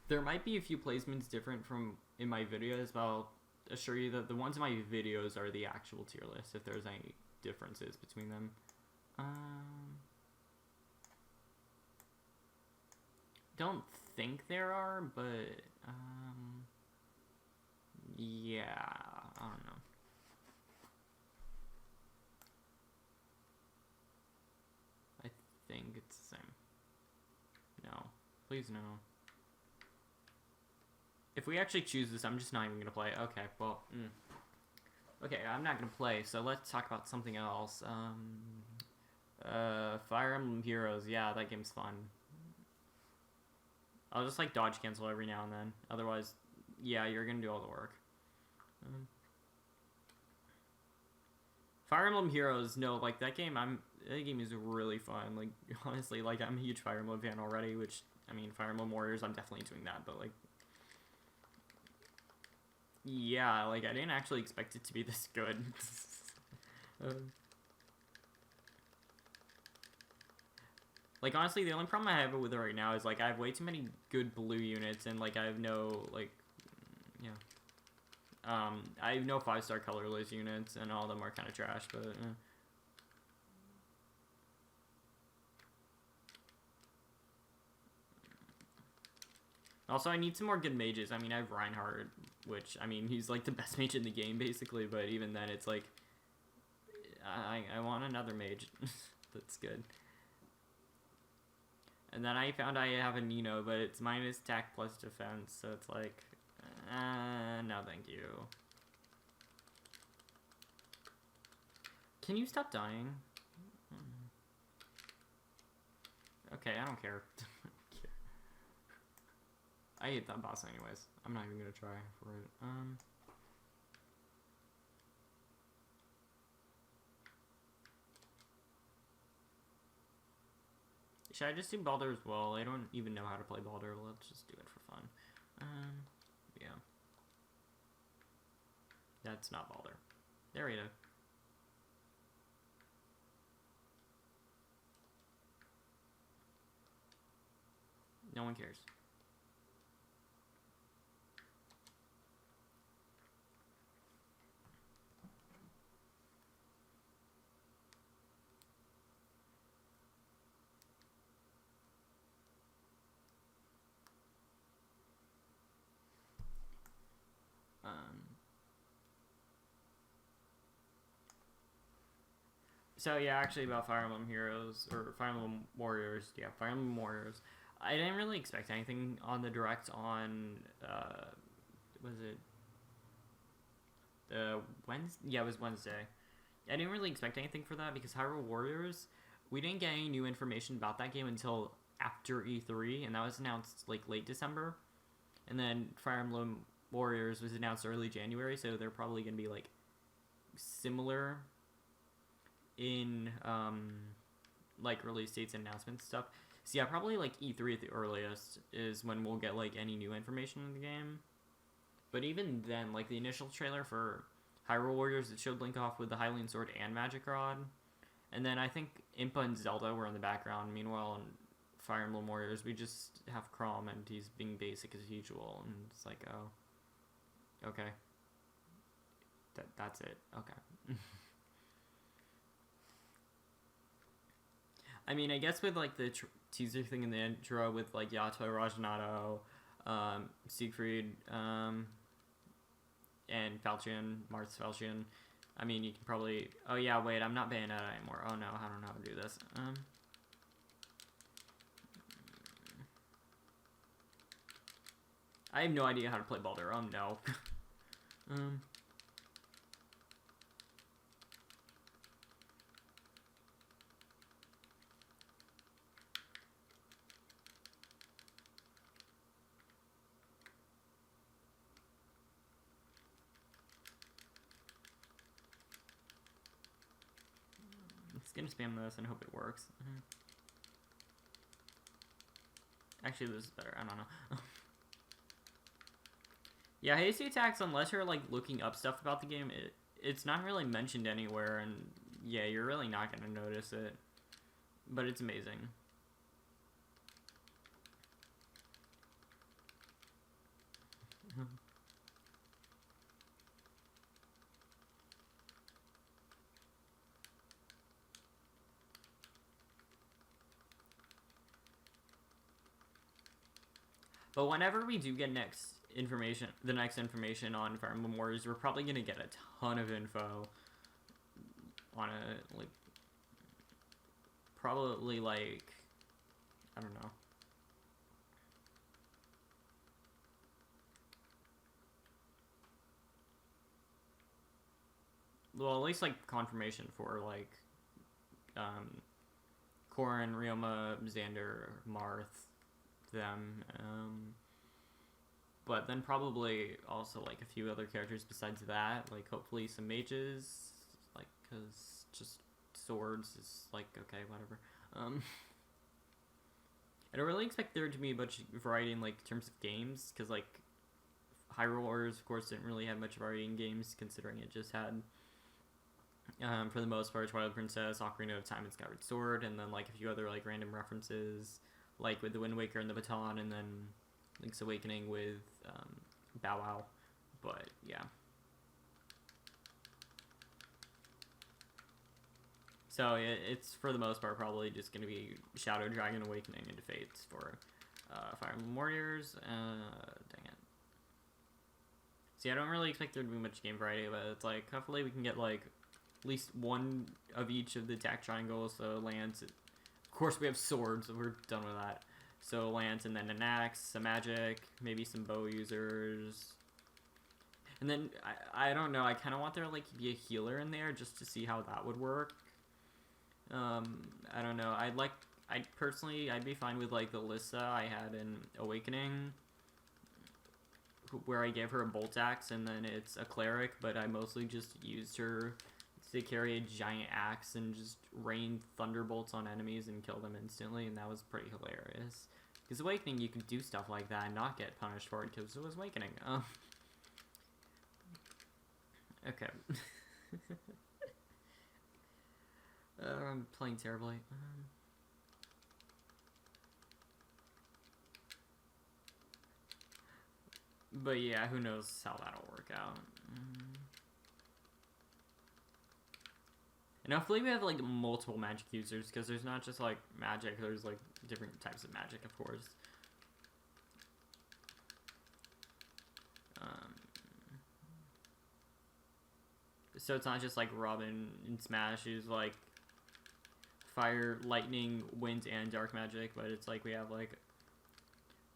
A: There might be a few placements different from in my videos, but I'll assure you that the ones in my videos are the actual tier list, if there's any differences between them. Don't think there are, but yeah, I don't know. I think it's the same. No, please no. If we actually choose this, I'm just not even gonna play. Okay, well, okay, I'm not gonna play. So let's talk about something else. Fire Emblem Heroes. Yeah, that game's fun. I'll just like dodge cancel every now and then. Otherwise, yeah, you're gonna do all the work. Fire Emblem Heroes. No, like that game. That game is really fun. Like honestly, like I'm a huge Fire Emblem fan already. Which I mean, Fire Emblem Warriors. I'm definitely doing that, but like. Yeah, like I didn't actually expect it to be this good. Like honestly, the only problem I have with it right now is like I have way too many good blue units, and like I have no like, yeah. I have no 5-star colorless units, and all of them are kind of trash. But also, I need some more good mages. I mean, I have Reinhardt, which, I mean, he's like the best mage in the game, basically, but even then, it's like, I want another mage that's good. And then I found I have a Nino, but it's minus attack plus defense, so it's like, no thank you. Can you stop dying? Okay, I don't care. I hate that boss anyways. I'm not even gonna try for it. Should I just do Baldur as well? I don't even know how to play Baldur. Let's just do it for fun. Yeah. That's not Baldur. There we go. No one cares. So yeah, actually about Fire Emblem Heroes, or Fire Emblem Warriors, yeah, Fire Emblem Warriors. I didn't really expect anything on the direct on, was it Wednesday? Yeah, it was Wednesday. I didn't really expect anything for that because Hyrule Warriors, we didn't get any new information about that game until after E3, and that was announced like late December. And then Fire Emblem Warriors was announced early January, so they're probably going to be like similar in like release dates and announcements and stuff. So yeah, probably like E3 at the earliest is when we'll get like any new information in the game. But even then, like the initial trailer for Hyrule Warriors, it showed Link off with the Hylian Sword and Magic Rod. And then I think Impa and Zelda were in the background. Meanwhile, in Fire Emblem Warriors, we just have Chrom, and he's being basic as usual. And it's like, oh, okay. That's it. Okay. I mean, I guess with like the teaser thing in the intro with like Yato, Rajanato, Siegfried, and Falchion, Marth Falchion. I mean, you can probably... Oh yeah, wait, I'm not Bayonetta anymore. Oh no, I don't know how to do this. I have no idea how to play Baldur. Oh no. Gonna spam this and hope it works. Actually, this is better. I don't know. Yeah, hasty attacks, unless you're like looking up stuff about the game, it's not really mentioned anywhere, and yeah, you're really not gonna notice it. But it's amazing. But whenever we do get the next information on Fire Emblem Warriors, we're probably gonna get a ton of info on a like probably like I don't know. Well, at least like confirmation for like Corrin, Ryoma, Xander, Marth, them. But then probably also like a few other characters besides that. Like hopefully some mages, like because just swords is like okay, whatever. I don't really expect there to be much variety in like terms of games because like Hyrule Warriors, of course, didn't really have much variety in games considering it just had. For the most part, Twilight Princess, Ocarina of Time, and Skyward Sword, and then like a few other like random references, like with the Wind Waker and the Baton, and then Link's Awakening with Bow Wow. But yeah. So it's for the most part probably just going to be Shadow Dragon Awakening into Fates for Fire Emblem Warriors. Dang it. See, I don't really expect there to be much game variety, but it's like hopefully we can get like at least one of each of the attack triangles. So Lance, of course we have swords, so we're done with that. So Lance and then an axe, some magic, maybe some bow users. And then I don't know, I kind of want there like be a healer in there just to see how that would work. I don't know. I'd be fine with like the Lissa I had in Awakening, where I gave her a bolt axe and then it's a cleric, but I mostly just used her to carry a giant axe and just rain thunderbolts on enemies and kill them instantly, and that was pretty hilarious. Because Awakening, you could do stuff like that and not get punished for it because it was Awakening. Okay. I'm playing terribly. But yeah, who knows how that'll work out. And hopefully we have like multiple magic users, because there's not just like magic, there's like different types of magic, of course. So it's not just like Robin in Smash who's like fire, lightning, wind, and dark magic, but it's like we have like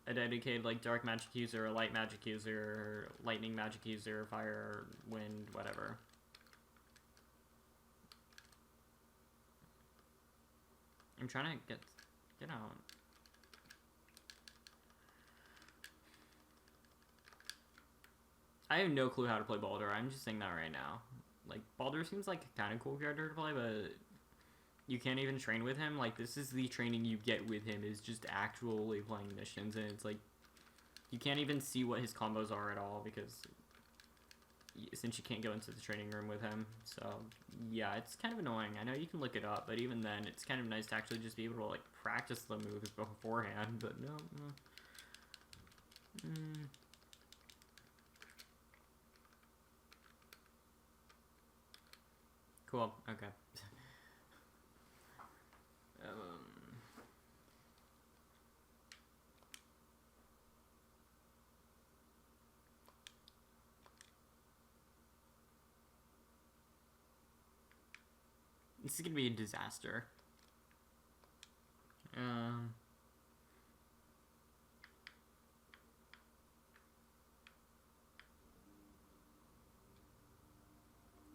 A: a dedicated like dark magic user, a light magic user, lightning magic user, fire, wind, whatever. I'm trying to get out. I have no clue how to play Baldur. I'm just saying that right now. Like, Baldur seems like a kind of cool character to play, but you can't even train with him. Like, this is the training you get with him, is just actually playing missions, and it's like, you can't even see what his combos are at all, because since you can't go into the training room with him. So, yeah, it's kind of annoying. I know you can look it up, but even then, it's kind of nice to actually just be able to, like, practice the moves beforehand, but no. Cool, okay. This is gonna be a disaster.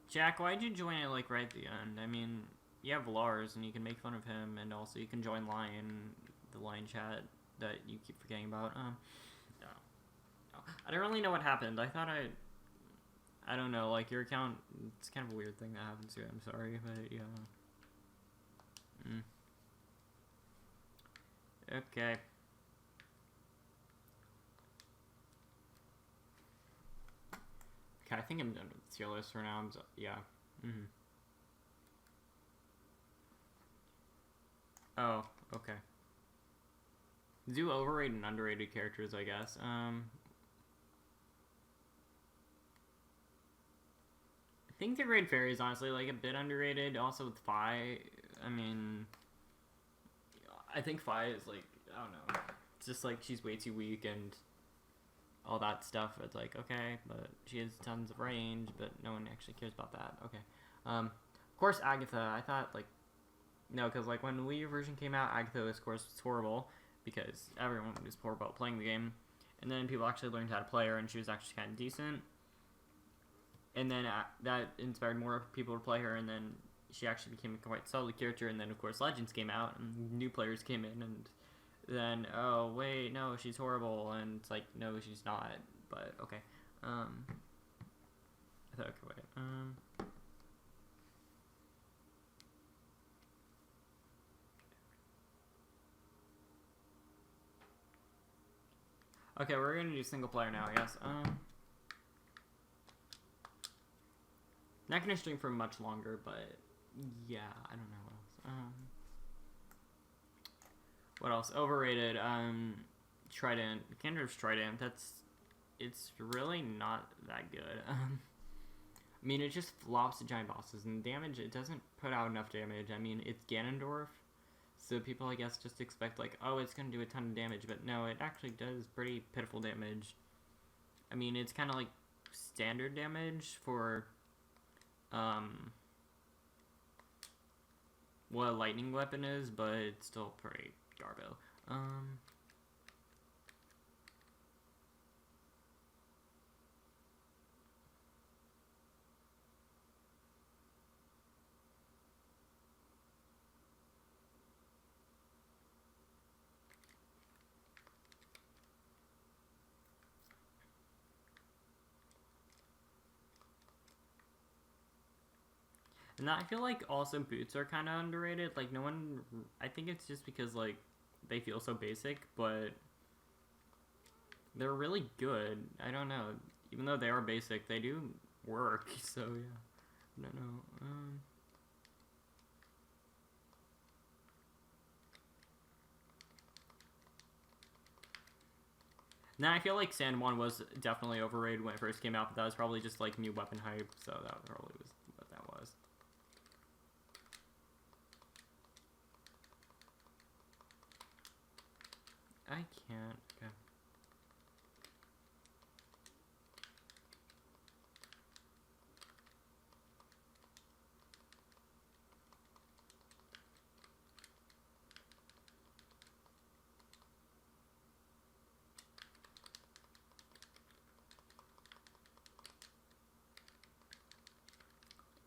A: Jack, why'd you join it like right at the end? I mean, you have Lars and you can make fun of him, and also you can join Lion, the Lion chat that you keep forgetting about. No. I don't really know what happened. I thought I don't know, like your account, it's kind of a weird thing that happened to it. I'm sorry, but yeah. Okay. Okay, I think I'm done with the tier list for now. Yeah. Oh, okay. Do overrated and underrated characters, I guess. I think the Great Fairy is honestly like a bit underrated. Also with Fi, I mean, I think Fi is like, I don't know, just like she's way too weak and all that stuff. It's like, okay, but she has tons of range, but no one actually cares about that. Okay. Of course, Agatha. I thought like no, because like when the Wii U version came out, Agatha of course was horrible because everyone was poor about playing the game, and then people actually learned how to play her, and she was actually kind of decent. And then that inspired more people to play her, and then she actually became a quite solid character. And then of course Legends came out, and new players came in, and then oh wait, no, she's horrible, and it's like no, she's not. But okay, I thought okay, wait, okay, we're gonna do single player now, I guess. Not gonna stream for much longer, but yeah, I don't know what else. What else? Overrated. Trident. Ganondorf's Trident. It's really not that good. I mean, it just flops the giant bosses, and damage. It doesn't put out enough damage. I mean, it's Ganondorf, so people, I guess, just expect like, oh, it's gonna do a ton of damage, but no, it actually does pretty pitiful damage. I mean, it's kind of like standard damage for what a lightning weapon is, but it's still pretty garbo. And I feel like also boots are kind of underrated. Like no one, I think it's just because like they feel so basic, but they're really good. I don't know. Even though they are basic, they do work. So yeah, I don't know. Now I feel like Sand 1 was definitely overrated when it first came out, but that was probably just like new weapon hype, so that probably was what that was. I can't. Okay.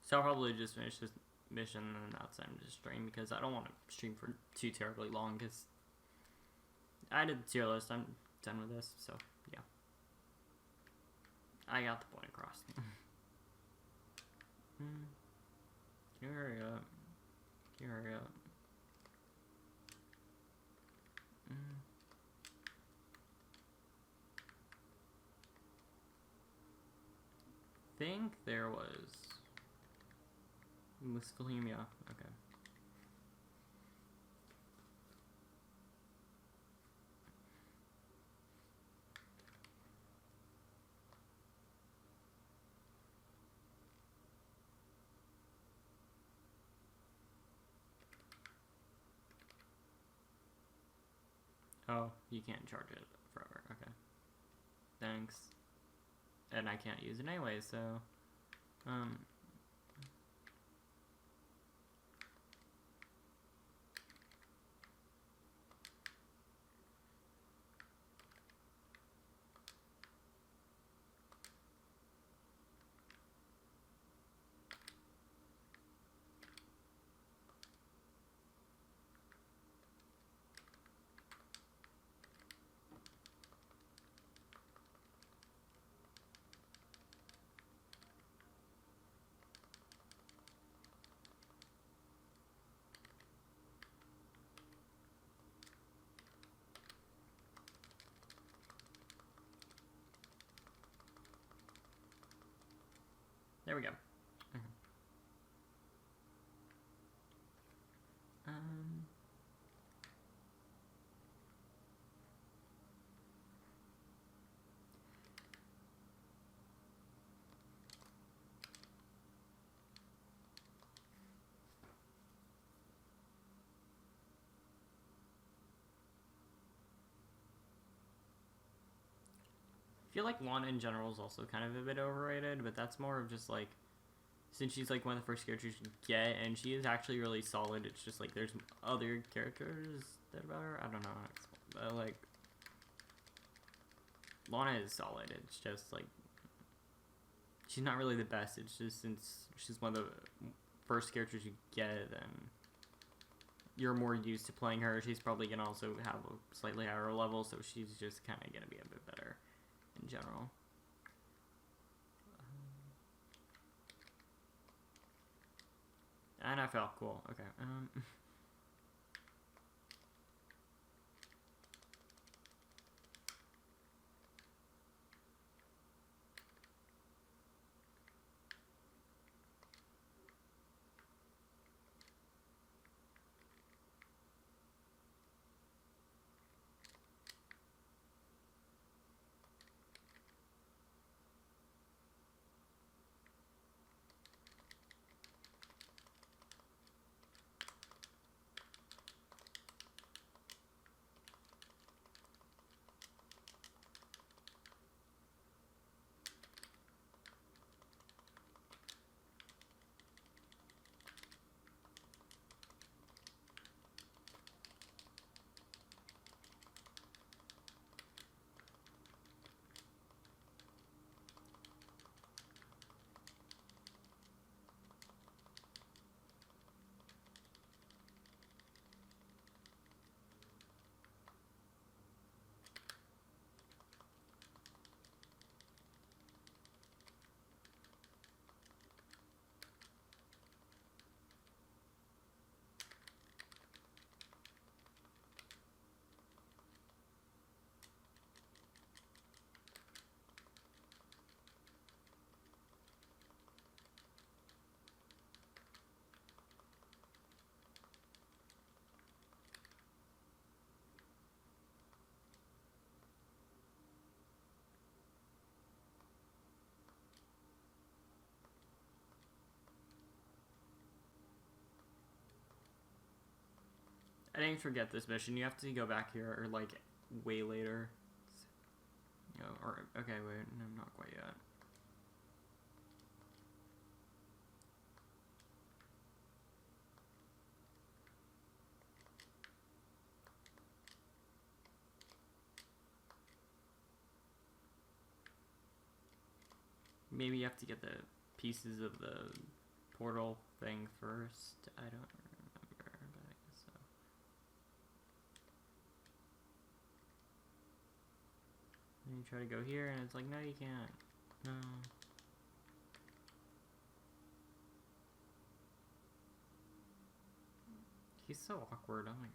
A: So I'll probably just finish this mission and then that's time to stream because I don't want to stream for too terribly long because I did the tier list. I'm done with this, so yeah. I got the point across. Can you hurry up? Can you hurry up? Think there was Muscalemia. Okay. Oh, you can't charge it forever. Okay. Thanks. And I can't use it anyway, so there we go. feel like Lana in general is also kind of a bit overrated, but that's more of just like, since she's like one of the first characters you get, and she is actually really solid. It's just like there's other characters that about her. I don't know. But like, Lana is solid. It's just like she's not really the best. It's just since she's one of the first characters you get, and you're more used to playing her. She's probably gonna also have a slightly higher level, so she's just kind of gonna be a bit better in general. NFL, cool. Okay. I didn't forget this mission. You have to go back here, or like way later. Or okay, wait, no, not quite yet. Maybe you have to get the pieces of the portal thing first. I don't remember, but I guess so. And you try to go here, and it's like, no, you can't. No. He's so awkward. Oh my god.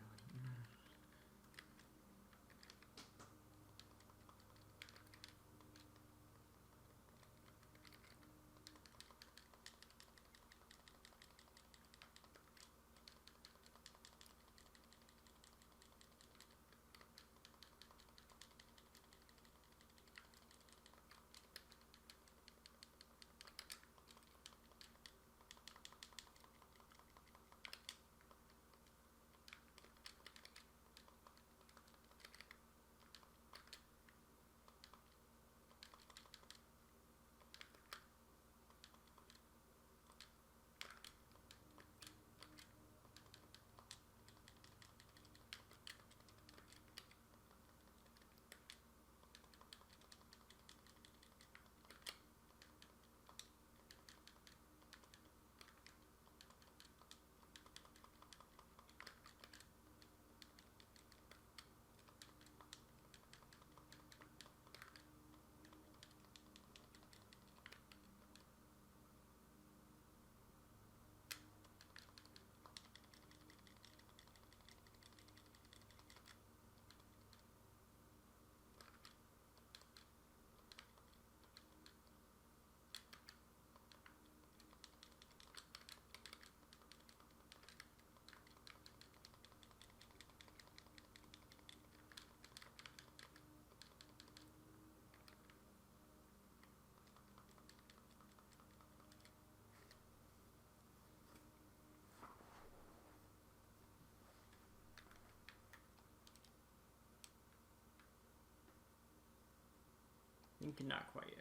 A: think not quite yet.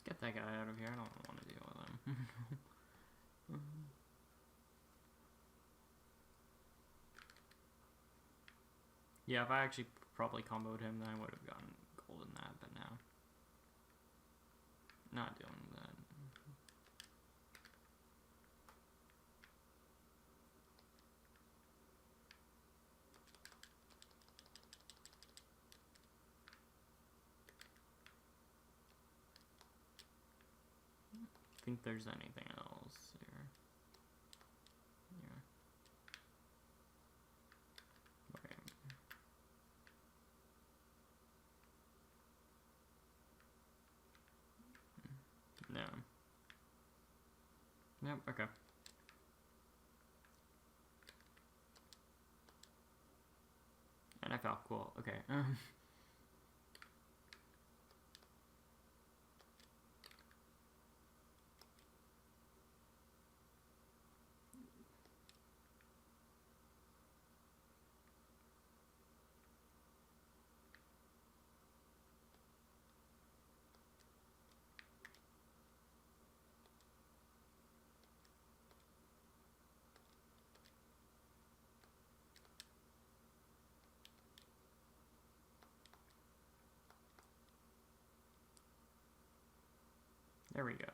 A: Get that guy out of here. I don't want to deal with him. Yeah, if I actually probably comboed him, then I would have gotten gold in that, but now. Not doing that. I think there's anything else here. Yeah. Okay. No. Nope, okay. NFL, cool, okay. There we go.